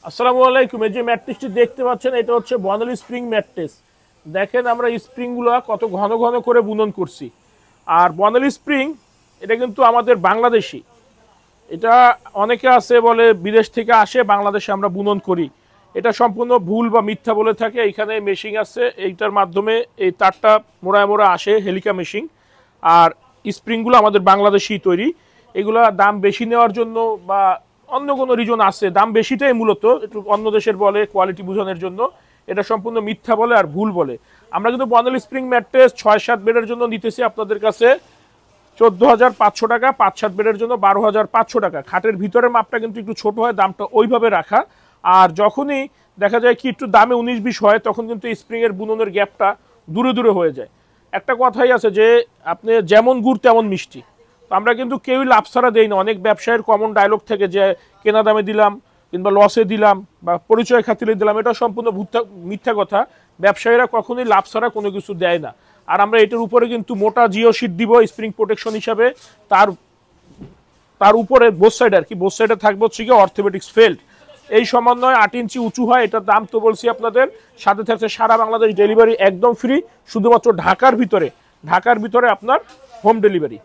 আসসালামু আলাইকুম। এই যে ম্যাট্রেসটি দেখতে পাচ্ছেন এটা হচ্ছে বর্নালি স্প্রিং ম্যাট্রেস। দেখেন আমরা স্প্রিংগুলো কত ঘন ঘন করে বুনন করছি। আর বর্নালি স্প্রিং এটা কিন্তু আমাদের বাংলাদেশি। এটা অনেকে আছে বলে বিদেশ থেকে আসে বাংলাদেশে আমরা বুনন করি। এটা সম্পূর্ণ ভুল বা মিথ্যা বলে থাকে। এখানে মেশিন আছে, এইটার মাধ্যমে এই তারটা মোড়ায় মোড়া আসে, হেলিকা মেশিন। আর স্প্রিংগুলো আমাদের বাংলাদেশি তৈরি। এগুলা দাম বেশি নেওয়ার জন্য বা অন্য কোনো রিজন আছে, দাম বেশিটাই মূলত একটু অন্য দেশের বলে কোয়ালিটি বোঝানোর জন্য। এটা সম্পূর্ণ মিথ্যা বলে আর ভুল বলে। আমরা কিন্তু বর্নালি স্প্রিং ম্যাট্রেস 6-7 বেডের জন্য নিতেছি আপনাদের কাছে 14,500 টাকা, 5-7 বেডের জন্য 12,500 টাকা। খাটের ভিতরের মাপটা কিন্তু একটু ছোট হয়, দামটা ওইভাবে রাখা। আর যখনই দেখা যায় কি একটু দামে 19-20 হয়, তখন কিন্তু স্প্রিং এর বুননের গ্যাপটা দূরে দূরে হয়ে যায়। একটা কথাই আছে যে আপনি যেমন গুড় তেমন মিষ্টি। তো আমরা কিন্তু কেউই লাভ ছাড়া দেই না। অনেক ব্যবসায়ের কমন ডায়লগ থেকে যে কেনা দামে দিলাম কিংবা লসে দিলাম বা পরিচয় খাতিরে দিলাম, এটা সম্পূর্ণ মিথ্যা কথা। ব্যবসায়ীরা কখনোই লাভ ছাড়া কোনো কিছু দেয় না। আর আমরা এটার উপরে কিন্তু মোটা জিও শিট দিব স্প্রিং প্রোটেকশন হিসাবে। তার তার উপরে বোথ সাইড আর কি, বোথ সাইডে থাকবে হচ্ছে কি অর্থোপেডিক্স ফেল্ড। এই সমন্বয় 8 ইঞ্চি উঁচু হয়। এটার দাম তো বলছি আপনাদের, সাথে থাকছে সারা বাংলাদেশ ডেলিভারি একদম ফ্রি। শুধুমাত্র ঢাকার ভিতরে আপনার হোম ডেলিভারি।